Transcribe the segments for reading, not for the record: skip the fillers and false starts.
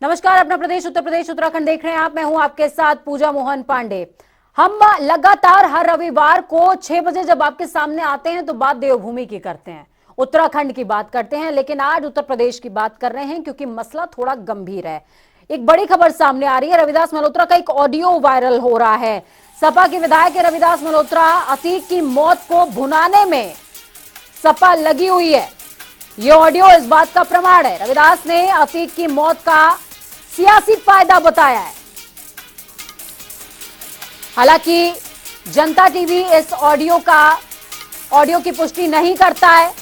नमस्कार, अपना प्रदेश उत्तर प्रदेश उत्तराखंड देख रहे हैं आप। मैं हूं आपके साथ पूजा मोहन पांडे। हम लगातार हर रविवार को 6 बजे जब आपके सामने आते हैं तो बात देवभूमि की करते हैं, उत्तराखंड की बात करते हैं, लेकिन आज उत्तर प्रदेश की बात कर रहे हैं क्योंकि मसला थोड़ा गंभीर है। एक बड़ी खबर सामने आ रही है। रविदास मल्होत्रा का एक ऑडियो वायरल हो रहा है। सपा के विधायक रविदास मल्होत्रा अतीक की मौत को भुनाने में सपा लगी हुई है। ये ऑडियो इस बात का प्रमाण है। रविदास ने अतीक की मौत का सियासी फायदा बताया है। हालांकि जनता टीवी इस ऑडियो की पुष्टि नहीं करता है।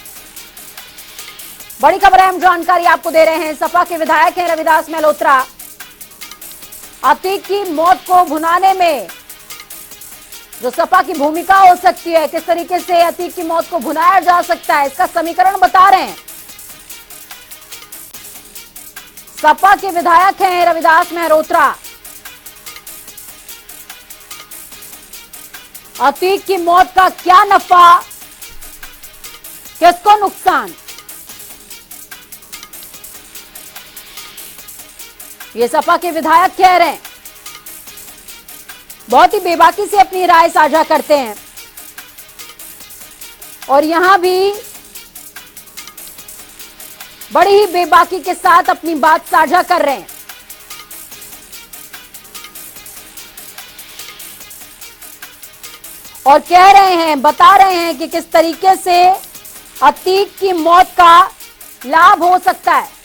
बड़ी खबर अहम जानकारी आपको दे रहे हैं। सपा के विधायक हैं रविदास मल्होत्रा। अतीक की मौत को भुनाने में जो सपा की भूमिका हो सकती है, किस तरीके से अतीक की मौत को भुनाया जा सकता है, इसका समीकरण बता रहे हैं। सपा के विधायक हैं रविदास मल्होत्रा। अतीक की मौत का क्या नफा, किसको नुकसान, ये सपा के विधायक कह रहे हैं। बहुत ही बेबाकी से अपनी राय साझा करते हैं और यहां भी बड़ी ही बेबाकी के साथ अपनी बात साझा कर रहे हैं। और कह रहे हैं, बता रहे हैं कि किस तरीके से अतीक की मौत का लाभ हो सकता है।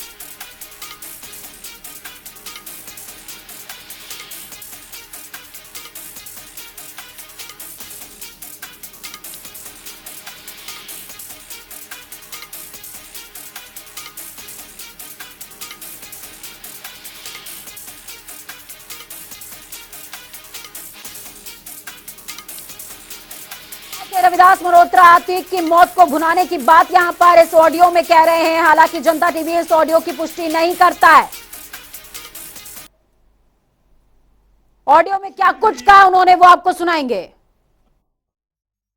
रविदास मल्होत्रा अतीक की मौत को भुनाने की बात यहां पर इस ऑडियो में कह रहे हैं। हालांकि जनता टीवी इस ऑडियो की पुष्टि नहीं करता है। ऑडियो में क्या कुछ कहा उन्होंने वो आपको सुनाएंगे।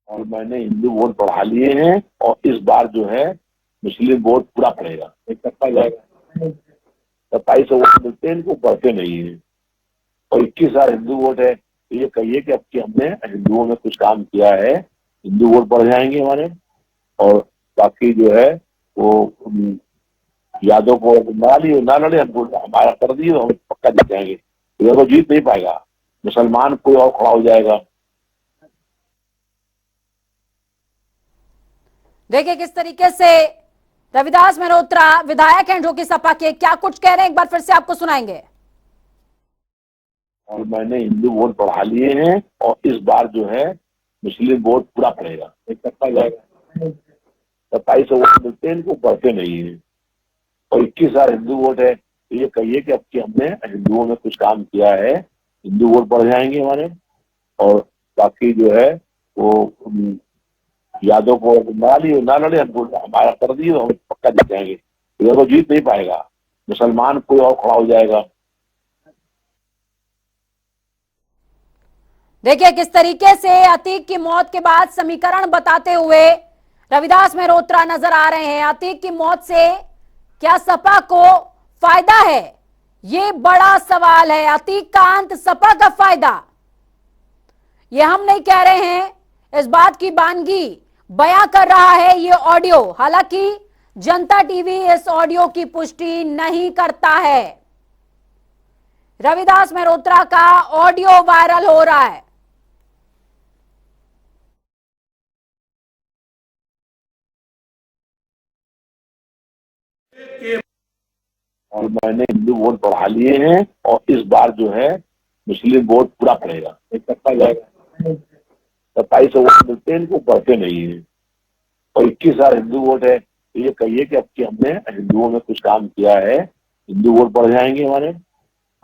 और मैंने हिंदू वोट बढ़ा लिए हैं और इस बार जो है मुस्लिम वोट पूरा पड़ेगा, इकट्ठा जाएगा। 2700 वोट मिलते हैं, इनको बढ़ते नहीं है। और 21,000 हिंदू वोट है। तो ये कहिए कि अब कि हमने हिंदुओं में कुछ काम किया है, हिंदू वोट बढ़ जाएंगे हमारे। और बाकी जो है वो यादव को ना लड़े, हमको हमारा कर दिए तो हम पक्का जीत जाएंगे। इधर तो जीत नहीं पाएगा, मुसलमान कोई और खड़ा हो जाएगा। देखिए किस तरीके से रविदास मल्होत्रा विधायक हैं जो कि सपा के, क्या कुछ कह रहे हैं एक बार फिर से आपको सुनाएंगे। और मैंने हिंदू वोट बढ़ा लिए हैं और इस बार जो है मुस्लिम वोट पूरा पड़ेगा, इकट्ठा जाएगा। 2700 वोट मिलते हैं, इनको बढ़ते नहीं है। और 21,000 हिंदू वोट है। तो ये कहिए कि अब कि हमने हिंदुओं में कुछ काम किया है, हिंदू वोट बढ़ जाएंगे हमारे। और बाकी जो है वो यादव को ना लड़े, हमको हमारा कर दिए तो हम पक्का जीत जाएंगे। इधर तो जीत नहीं पाएगा, मुसलमान कोई और खड़ा हो जाएगा। देखिए किस तरीके से अतीक की मौत के बाद समीकरण बताते हुए रविदास मल्होत्रा नजर आ रहे हैं। अतीक की मौत से क्या सपा को फायदा है, ये बड़ा सवाल है। अतीक का अंत, सपा का फायदा, ये हम नहीं कह रहे हैं, इस बात की बानगी बयां कर रहा है ये ऑडियो। हालांकि जनता टीवी इस ऑडियो की पुष्टि नहीं करता है। रविदास मल्होत्रा का ऑडियो वायरल हो रहा है। और मैंने हिंदू वोट बढ़ा लिए हैं और इस बार जो है मुस्लिम वोट पूरा पड़ेगा, इकट्ठा जाएगा। 2700 वोट मिलते हैं, इनको बढ़ते नहीं है। और 21,000 हिंदू वोट है। तो ये कहिए कि अब कि हमने हिंदुओं में कुछ काम किया है, हिंदू वोट बढ़ जाएंगे हमारे।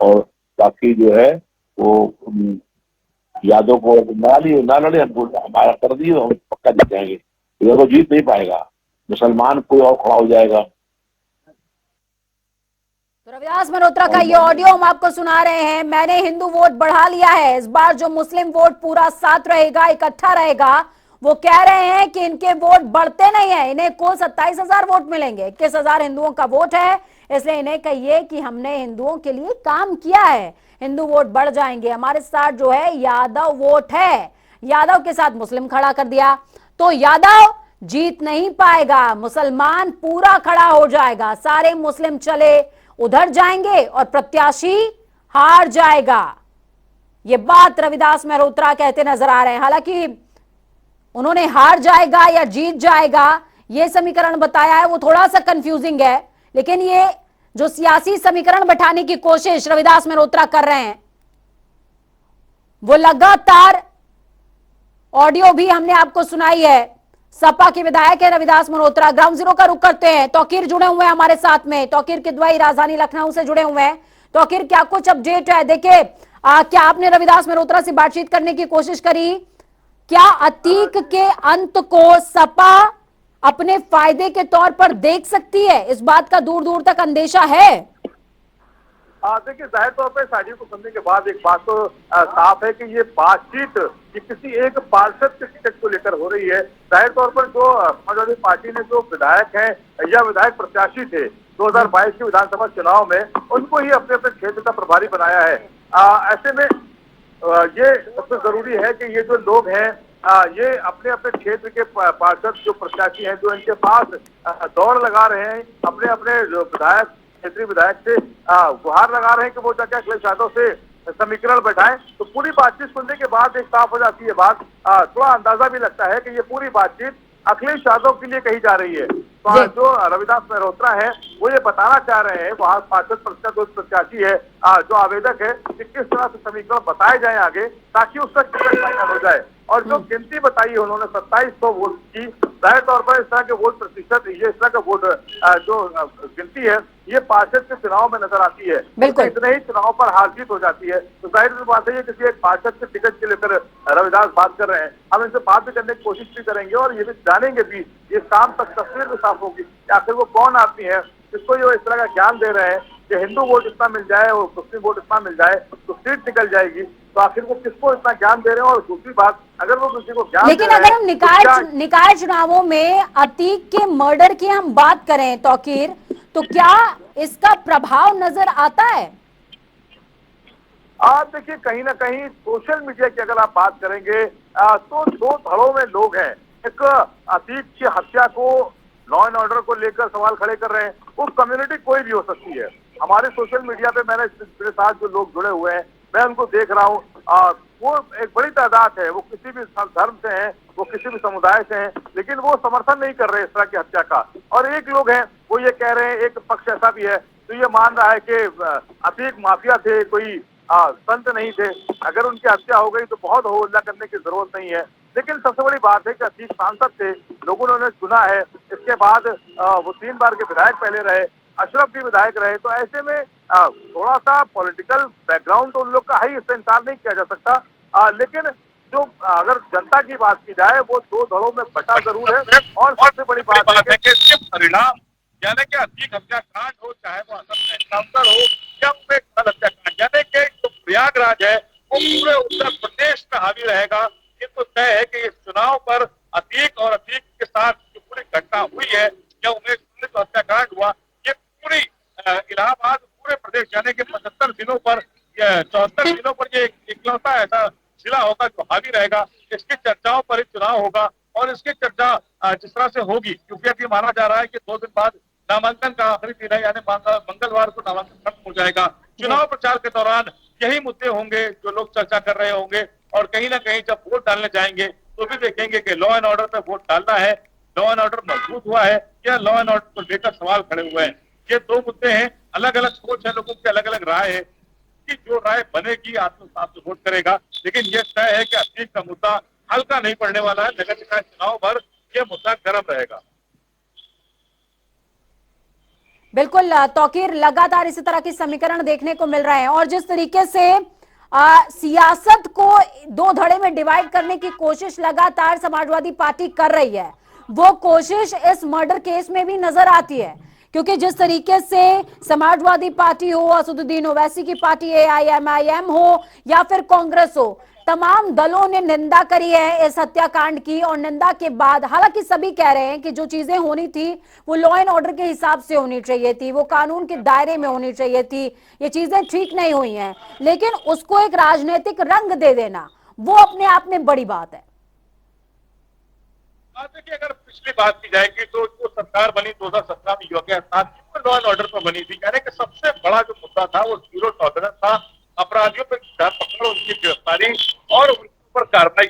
और बाकी जो है वो यादव को ना लड़े, हमको हमारा कर दिए तो हम पक्का जीत जाएंगे। इधर तो जीत नहीं पाएगा, मुसलमान कोई और खड़ा हो जाएगा। तो रविदास मल्होत्रा का ये ऑडियो हम आपको सुना रहे हैं। मैंने हिंदू वोट बढ़ा लिया है, इस बार जो मुस्लिम वोट पूरा साथ रहेगा, इकट्ठा रहेगा। वो कह रहे हैं कि इनके वोट बढ़ते नहीं है, इन्हें कुल 27,000 वोट मिलेंगे। 21,000 हिंदुओं का वोट है, इसलिए इन्हें कहिए कि हमने हिंदुओं के लिए काम किया है, हिंदू वोट बढ़ जाएंगे। हमारे साथ जो है यादव वोट है, यादव के साथ मुस्लिम खड़ा कर दिया तो यादव जीत नहीं पाएगा, मुसलमान पूरा खड़ा हो जाएगा, सारे मुस्लिम चले उधर जाएंगे और प्रत्याशी हार जाएगा। ये बात रविदास मेहरोत्रा कहते नजर आ रहे हैं। हालांकि उन्होंने हार जाएगा या जीत जाएगा ये समीकरण बताया है, वो थोड़ा सा कंफ्यूजिंग है, लेकिन ये जो सियासी समीकरण बैठाने की कोशिश रविदास मेहरोत्रा कर रहे हैं वो लगातार ऑडियो भी हमने आपको सुनाई है। सपा के विधायक है रविदास मेहरोत्रा। ग्राउंड जीरो का रुख करते हैं, तौकीर जुड़े हुए हैं हमारे साथ में। तौकीर किदवई राजधानी लखनऊ से जुड़े हुए हैं। तौकीर, क्या कुछ अपडेट है? देखिए क्या आपने रविदास मेहरोत्रा से बातचीत करने की कोशिश करी? क्या अतीक के अंत को सपा अपने फायदे के तौर पर देख सकती है? इस बात का दूर दूर तक अंदेशा है। देखिए, जाहिर तौर पर साजिद को सुनने के बाद एक बात तो साफ है कि ये बातचीत ये किसी एक पार्षद के टिकट को लेकर हो रही है। जाहिर तौर पर जो समाजवादी पार्टी ने जो विधायक हैं या विधायक प्रत्याशी थे 2022 के विधानसभा चुनाव में, उनको ही अपने अपने क्षेत्र का प्रभारी बनाया है। ऐसे में ये सबसे जरूरी है कि ये जो लोग हैं ये अपने अपने क्षेत्र के पार्षद जो प्रत्याशी हैं, जो इनके पास दौड़ लगा रहे हैं, अपने अपने जो विधायक क्षेत्रीय विधायक से गुहार लगा रहे हैं कि वो जाकर अखिलेश यादव से समीकरण बैठाएं, तो पूरी बातचीत सुनने के बाद एक साफ हो जाती है बात। थोड़ा अंदाजा भी लगता है कि ये पूरी बातचीत अखिलेश यादव के लिए कही जा रही है। तो जो रविदास मेहरोत्रा है वो ये बताना चाह रहे हैं, वहां पार्षद प्रत्याशी है जो आवेदक है, कि किस तरह से समीकरण बताए जाए आगे ताकि उसका टिकट फाइनल हो जाए। और जो गिनती बताई है उन्होंने 2700 वोट की, जाहिर तौर पर इस तरह के वोट प्रतिशत, ये इस तरह का वोट जो गिनती है ये पार्षद के चुनाव में नजर आती है। बिल्कुल। इतने ही चुनाव पर हार जीत हो जाती है। तो जाहिर सी बात है ये किसी एक पार्षद के टिकट के लेकर रविदास बात कर रहे हैं। हम इनसे बात भी करने की कोशिश भी करेंगे और ये भी जानेंगे भी, ये शाम तक तस्वीर भी साफ होगी कि आखिर वो कौन आदमी है जिसको जो इस तरह का ज्ञान दे रहे हैं कि हिंदू वोट इतना मिल जाए और मुस्लिम वोट इतना मिल जाए तो सीट निकल जाएगी। तो आखिर वो किसको इतना ज्ञान दे रहे हैं? और दूसरी बात, अगर वो किसी को ज्ञान लेकिन दे रहे अगर हैं, हम निकाय चुनावों में अतीक के मर्डर की हम बात करें तौकीर, तो क्या इसका प्रभाव नजर आता है? आप देखिए, कहीं ना कहीं सोशल मीडिया की अगर आप बात करेंगे तो दो धड़ों में लोग हैं। एक अतीक की हत्या को, लॉ एंड ऑर्डर को लेकर सवाल खड़े कर रहे हैं। वो कम्युनिटी कोई भी हो सकती है। हमारे सोशल मीडिया पे मेरे साथ जो लोग जुड़े हुए हैं मैं उनको देख रहा हूँ, वो एक बड़ी तादाद है, वो किसी भी धर्म से हैं, वो किसी भी समुदाय से हैं, लेकिन वो समर्थन नहीं कर रहे इस तरह की हत्या का। और एक लोग हैं वो ये कह रहे हैं, एक पक्ष ऐसा भी है तो ये मान रहा है कि अतीक माफिया थे, कोई संत नहीं थे, अगर उनकी हत्या हो गई तो बहुत हो हल्ला करने की जरूरत नहीं है। लेकिन सबसे बड़ी बात है कि अतीक सांसद थे, लोगों ने उन्हें चुना है, इसके बाद वो 3 बार के विधायक पहले रहे, अशरफ भी विधायक रहे। तो ऐसे में थोड़ा सा पॉलिटिकल बैकग्राउंड तो उन लोग का है, इससे इंकार नहीं किया जा सकता। लेकिन जो अगर जनता की बात की जाए वो दो धड़ों में बटा जरूर है। और सबसे बड़ी बात है कि इसके परिणाम, यानी कि अतीक हत्याकांड हो, चाहे वो असम एनकाउंटर हो या हत्याकांड, यानी कि जो प्रयागराज है वो पूरे उत्तर प्रदेश में हावी रहेगा। ये तो तय है कि इस चुनाव पर अतीक और अतीक के साथ जो पूरी घटना हुई है या उमेश जो हत्याकांड हुआ, ये पूरी इलाहाबाद, पूरे प्रदेश, यानी कि 75 जिलों पर, 74 जिलों पर ये इकलौता ऐसा जिला होगा जो हावी रहेगा। इसकी चर्चाओं पर ही चुनाव होगा और इसकी चर्चा जिस तरह से होगी, क्योंकि अभी माना जा रहा है कि 2 दिन बाद नामांकन का आखिरी दिन है, यानी मंगलवार को नामांकन खत्म हो जाएगा। चुनाव प्रचार के दौरान यही मुद्दे होंगे जो लोग चर्चा कर रहे होंगे। और कहीं ना कहीं जब वोट डालने जाएंगे तो भी देखेंगे कि लॉ एंड ऑर्डर पे वोट डालना है, लॉ एंड ऑर्डर मजबूत हुआ है या लॉ एंड ऑर्डर को लेकर सवाल खड़े हुए हैं। ये 2 मुद्दे हैं, अलग अलग सोच है, लोगों की अलग अलग राय है कि जो राय बनेगी आत्मसात से वोट करेगा। लेकिन ये तय है कि अतीक का मुद्दा हल्का नहीं पड़ने वाला है। नगर निकाय चुनाव पर यह मुद्दा गर्म रहेगा। बिल्कुल तौकीर, लगातार इसी तरह के समीकरण देखने को मिल रहे हैं और जिस तरीके से सियासत को 2 धड़े में डिवाइड करने की कोशिश लगातार समाजवादी पार्टी कर रही है, वो कोशिश इस मर्डर केस में भी नजर आती है। क्योंकि जिस तरीके से समाजवादी पार्टी हो, असदुद्दीन ओवैसी की पार्टी AIMIM हो या फिर कांग्रेस हो, तमाम दलों ने निंदा करी है इस हत्याकांड की, और निंदा के बाद हालांकि सभी कह रहे हैं कि जो चीजें होनी थी वो लॉ एंड ऑर्डर के हिसाब से होनी चाहिए थी, वो कानून के दायरे में होनी चाहिए थी, ये चीजें ठीक नहीं हुई हैं, लेकिन उसको एक राजनीतिक रंग दे देना वो अपने आप में बड़ी बात है। देखिए, अगर पिछली बात की जाएगी तो जो सरकार बनी 2017 में Yogi Adityanath law and order पर बनी थी, कहने कि सबसे बड़ा जो मुद्दा था वो जीरो टॉलरेंस था, अपराधियों पर पकड़, उनकी गिरफ्तारी और उनके ऊपर कार्रवाई।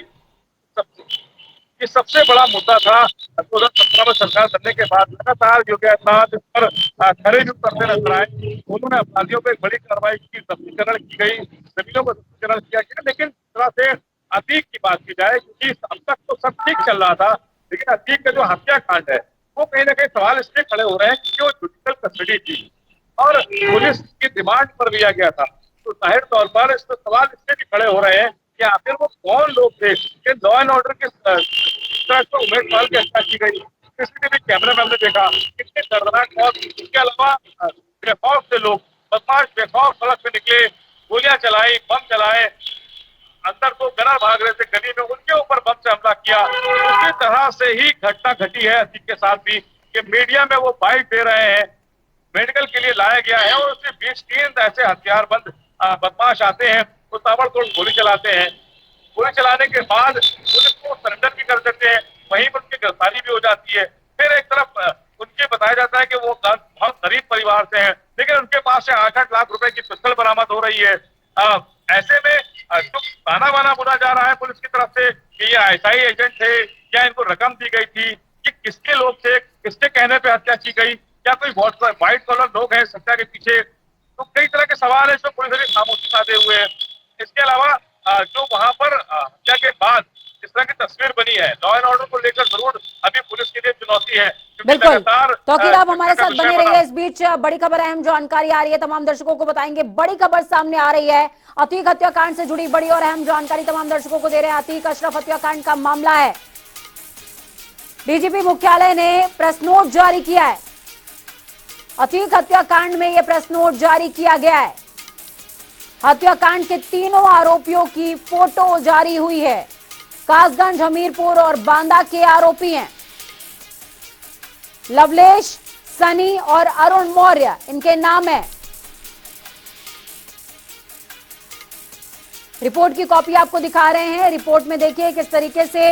ये सबसे बड़ा मुद्दा था। 2017 में सरकार बनने के बाद लगातार योगी आदित्यनाथ इस पर खरे जो करते नजर आए। उन्होंने अपराधियों पर एक बड़ी कार्रवाई की, जब्तीकरण की गई, जमीनों का जब्तीकरण किया गया, लेकिन इस तरह से अतीक की बात की जाए, क्योंकि अब तक तो सब ठीक चल रहा था, लेकिन अतीक का जो हत्याकांड है वो कहीं ना कहीं सवाल इसलिए खड़े हो रहे हैं कि जो जुडिशियल कस्टडी थी और पुलिस की डिमांड पर लिया गया था, तो जाहिर तौर पर इस पर सवाल इसलिए भी खड़े हो रहे हैं कि आखिर वो कौन लोग थे कि लॉ एंड ऑर्डर के उमेश पाल की हत्या की गई। सीसीटीवी कैमरे में हमने देखा कितने दर्दनाक, और इसके अलावा बेखौफ से लोग, बदमाश बेखौफ सड़क पे निकले, गोलियां चलाई, बम चलाए, अंदर तो गनर भाग रहे थे गली में, उनके ऊपर बम से हमला किया। उसी तरह से ही घटना घटी है अतीक के साथ भी कि मीडिया में वो बाइट दे रहे हैं, मेडिकल के लिए लाया गया है और उसके बीच 3 ऐसे हथियारबंद बदमाश आते हैं, वो ताबड़तोड़ गोली चलाते हैं। गोली चलाने के बाद पुलिस को सरेंडर भी कर देते हैं, वहीं पर उनकी गिरफ्तारी भी हो जाती है। फिर एक तरफ उनके बताया जाता है कि वो बहुत गरीब परिवार से हैं, लेकिन उनके पास से 8-8 लाख रुपए की पिस्तौल बरामद हो रही है। ऐसे में जो ताना बाना बुना जा रहा है पुलिस की तरफ से कि ये आईएसआई एजेंट थे या इनको रकम दी गई थी, कि किसके लोग थे, किसके कहने पे हत्या की गई, क्या कोई व्हाइट कॉलर लोग हैं इस हत्या के पीछे, तो कई तरह के सवाल है, इसमें पुलिस अभी खामोशी साधे हुए है। इसके अलावा जो वहां पर हत्या के बाद जिस तरह की तस्वीर बनी है, लॉ एंड ऑर्डर को लेकर जरूर अभी पुलिस के लिए चुनौती है, क्योंकि बिल्कुल, लगातार तौकीर आप हमारे साथ बने बना। रहिए। इस बीच बड़ी खबर, अहम जानकारी आ रही है, तमाम दर्शकों को बताएंगे। बड़ी खबर सामने आ रही है, अतीक हत्याकांड से जुड़ी बड़ी और अहम जानकारी तमाम दर्शकों को दे रहे हैं। अतीक अशरफ हत्याकांड का मामला है, डीजीपी मुख्यालय ने प्रेस नोट जारी किया है। अतीक हत्याकांड में यह प्रेस नोट जारी किया गया है। हत्याकांड के तीनों आरोपियों की फोटो जारी हुई है। कासगंज, हमीरपुर और बांदा के आरोपी हैं। लवलेश, सनी और अरुण मौर्य इनके नाम है। रिपोर्ट की कॉपी आपको दिखा रहे हैं। रिपोर्ट में देखिए किस तरीके से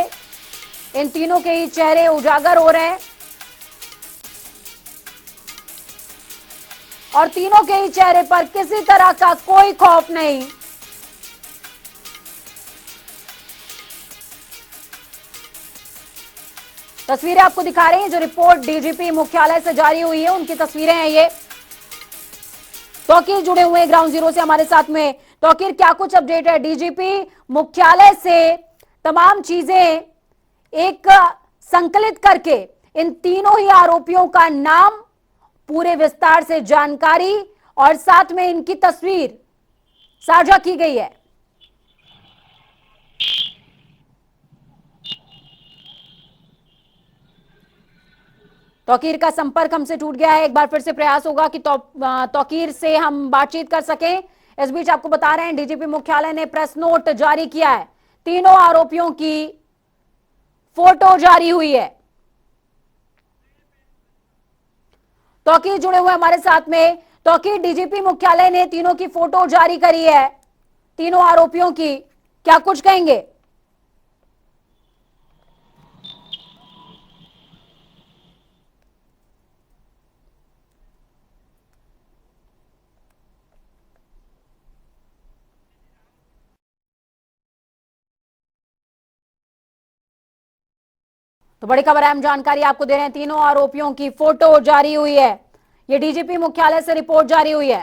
इन तीनों के ही चेहरे उजागर हो रहे हैं और तीनों के ही चेहरे पर किसी तरह का कोई खौफ नहीं। तस्वीरें आपको दिखा रहे हैं जो रिपोर्ट डीजीपी मुख्यालय से जारी हुई है, उनकी तस्वीरें हैं ये। तौकीर जुड़े हुए हैं ग्राउंड जीरो से हमारे साथ में। तौकीर, क्या कुछ अपडेट है? डीजीपी मुख्यालय से तमाम चीजें एक संकलित करके इन तीनों ही आरोपियों का नाम, पूरे विस्तार से जानकारी और साथ में इनकी तस्वीर साझा की गई है। तौकीर का संपर्क हमसे टूट गया है। एक बार फिर से प्रयास होगा कि तौकीर से हम बातचीत कर सकें। इस बीच आपको बता रहे हैं डीजीपी मुख्यालय ने प्रेस नोट जारी किया है। तीनों आरोपियों की फोटो जारी हुई है। तौकीर जुड़े हुए हमारे साथ में। तौकीर, डीजीपी मुख्यालय ने तीनों की फोटो जारी करी है, तीनों आरोपियों की, क्या कुछ कहेंगे? तो बड़ी खबर, अहम जानकारी आपको दे रहे हैं। तीनों आरोपियों की फोटो जारी हुई है। ये डीजीपी मुख्यालय से रिपोर्ट जारी हुई है।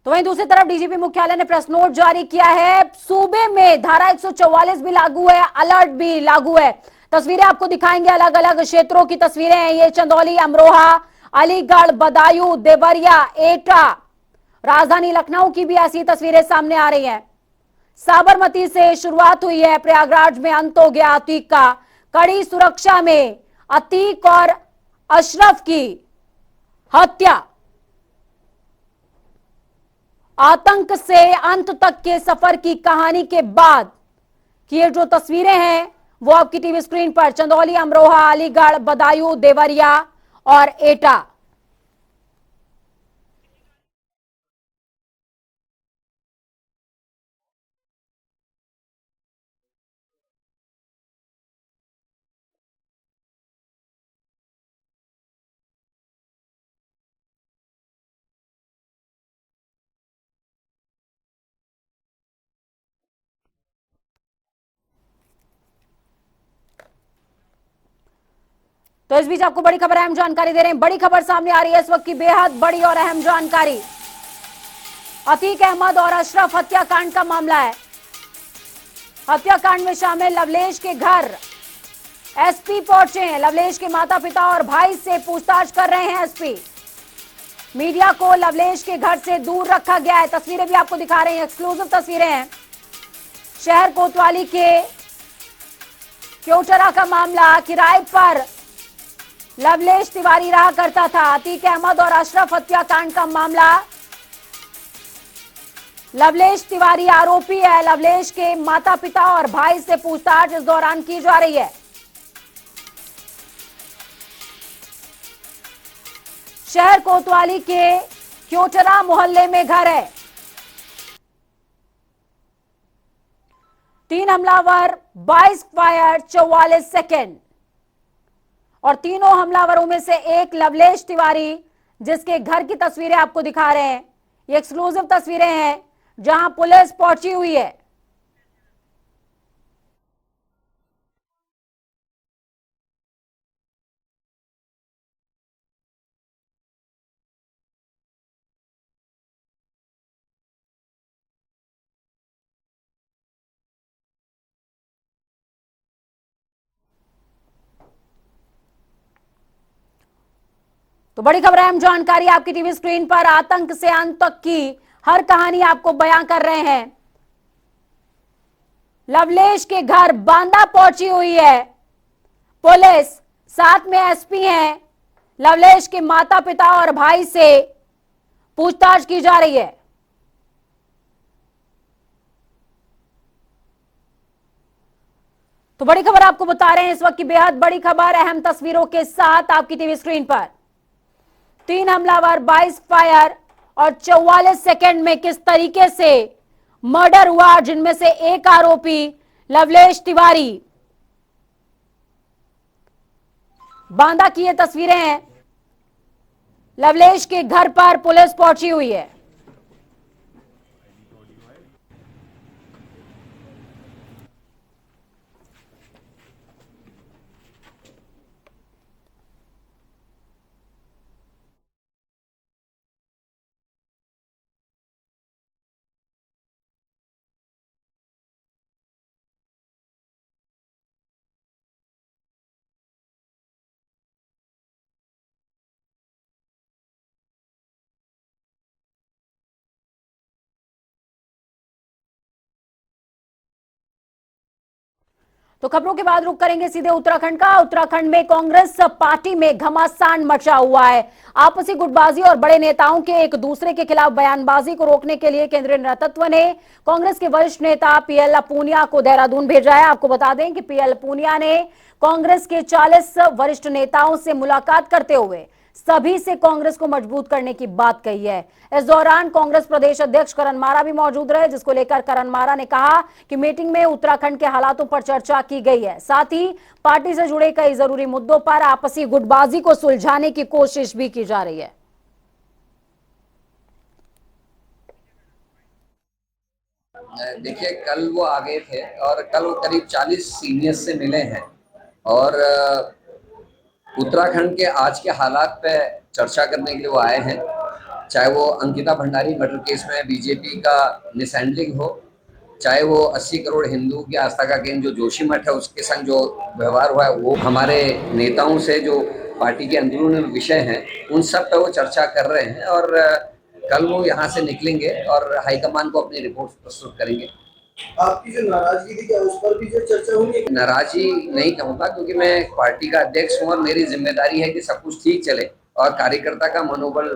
तो वहीं दूसरी तरफ डीजीपी मुख्यालय ने प्रेस नोट जारी किया है। सूबे में धारा 144 भी लागू है, अलर्ट भी लागू है। तस्वीरें आपको दिखाएंगे, अलग अलग क्षेत्रों की तस्वीरें हैं ये। चंदौली, अमरोहा, अलीगढ़, बदायूं, देवरिया, एटा, राजधानी लखनऊ की भी ऐसी तस्वीरें सामने आ रही हैं। साबरमती से शुरुआत हुई है, प्रयागराज में अंत हो गया अतीक का। कड़ी सुरक्षा में अतीक और अशरफ की हत्या। आतंक से अंत तक के सफर की कहानी के बाद की ये जो तस्वीरें हैं वो आपकी टीवी स्क्रीन पर। चंदौली, अमरोहा, अलीगढ़, बदायूं, देवरिया और एटा। तो इस बीच आपको बड़ी खबर, अहम जानकारी दे रहे हैं। बड़ी खबर सामने आ रही है इस वक्त की, बेहद बड़ी और अहम जानकारी। अतीक अहमद और अशरफ हत्याकांड का मामला है। हत्याकांड में शामिल लवलेश के घर एसपी पहुंचे हैं। लवलेश के माता पिता और भाई से पूछताछ कर रहे हैं एसपी। मीडिया को लवलेश के घर से दूर रखा गया है। तस्वीरें भी आपको दिखा रहे हैं, एक्सक्लूसिव तस्वीरें हैं। शहर कोतवाली के क्योटरा का मामला, किराए पर लवलेश तिवारी रहा करता था। अतीक अहमद और अशरफ हत्याकांड का मामला, लवलेश तिवारी आरोपी है। लवलेश के माता पिता और भाई से पूछताछ इस दौरान की जा रही है। शहर कोतवाली के क्योटरा मोहल्ले में घर है। 3 हमलावर, 22 फायर, 44 सेकेंड। और तीनों हमलावरों में से एक लवलेश तिवारी, जिसके घर की तस्वीरें आपको दिखा रहे हैं। ये एक्सक्लूसिव तस्वीरें हैं जहां पुलिस पहुंची हुई है। तो बड़ी खबर, अहम जानकारी आपकी टीवी स्क्रीन पर। आतंक से अंत तक की हर कहानी आपको बयां कर रहे हैं। लवलेश के घर बांदा पहुंची हुई है पुलिस, साथ में एसपी हैं। लवलेश के माता पिता और भाई से पूछताछ की जा रही है। तो बड़ी खबर आपको बता रहे हैं इस वक्त की, बेहद बड़ी खबर, अहम तस्वीरों के साथ आपकी टीवी स्क्रीन पर। 3 हमलावर, 22 फायर और 44 सेकेंड में किस तरीके से मर्डर हुआ, जिनमें से एक आरोपी लवलेश तिवारी। बांदा की ये तस्वीरें हैं। लवलेश के घर पर पुलिस पहुंची हुई है। तो खबरों के बाद रुक करेंगे सीधे उत्तराखंड का। उत्तराखंड में कांग्रेस पार्टी में घमासान मचा हुआ है। आपसी गुटबाजी और बड़े नेताओं के एक दूसरे के खिलाफ बयानबाजी को रोकने के लिए केंद्रीय नेतृत्व ने कांग्रेस के वरिष्ठ नेता पीएल पूनिया को देहरादून भेजा है। आपको बता दें कि पीएल पूनिया ने कांग्रेस के 40 वरिष्ठ नेताओं से मुलाकात करते हुए सभी से कांग्रेस को मजबूत करने की बात कही है। इस दौरान कांग्रेस प्रदेश अध्यक्ष करण मारा भी मौजूद रहे, जिसको लेकर करण मारा ने कहा कि मीटिंग में उत्तराखंड के हालातों पर चर्चा की गई है। साथ ही पार्टी से जुड़े कई जरूरी मुद्दों पर आपसी गुटबाजी को सुलझाने की कोशिश भी की जा रही है। देखिए, कल वो आ गए थे और कल वो करीब 40 सीनियर्स से मिले हैं और उत्तराखंड के आज के हालात पे चर्चा करने के लिए वो आए हैं। चाहे वो अंकिता भंडारी मर्डर केस में बीजेपी का मिसहैंडलिंग हो चाहे वो 80 करोड़ हिंदू की आस्था का केंद्र जो जोशी मठ है उसके संग जो व्यवहार हुआ है, वो हमारे नेताओं से जो पार्टी के अंदरूनी विषय हैं उन सब पे वो चर्चा कर रहे हैं और कल वो यहाँ से निकलेंगे और हाईकमान को अपनी रिपोर्ट प्रस्तुत करेंगे। आपकी जो नाराजगी थी क्या उस पर भी जो चर्चा होगी? नाराजगी नहीं कहूँगा, क्योंकि मैं पार्टी का अध्यक्ष हूँ और मेरी जिम्मेदारी है कि सब कुछ ठीक चले और कार्यकर्ता का मनोबल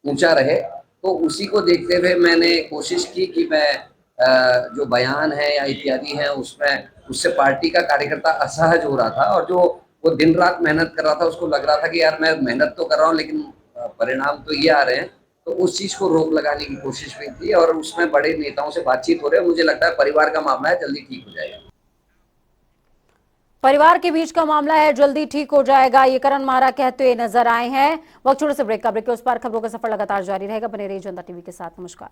ऊंचा रहे। तो उसी को देखते हुए मैंने कोशिश की कि मैं जो बयान है या इत्यादि है उसमें उससे पार्टी का कार्यकर्ता असहज हो रहा था और जो वो दिन रात मेहनत कर रहा था उसको लग रहा था कि यार मैं मेहनत तो कर रहा हूँ लेकिन परिणाम तो ये आ रहे हैं, तो उस चीज को रोक लगाने की कोशिश हुई थी और उसमें बड़े नेताओं से बातचीत हो रही है। मुझे लगता है परिवार का मामला है, जल्दी ठीक हो जाएगा। परिवार के बीच का मामला है, जल्दी ठीक हो जाएगा, ये करण मारा कहते हुए नजर आए हैं। वक्त छोटे से ब्रेक का, ब्रेक के उस पार खबरों का सफर लगातार जारी रहेगा। बने रहिए जनता टीवी के साथ। नमस्कार।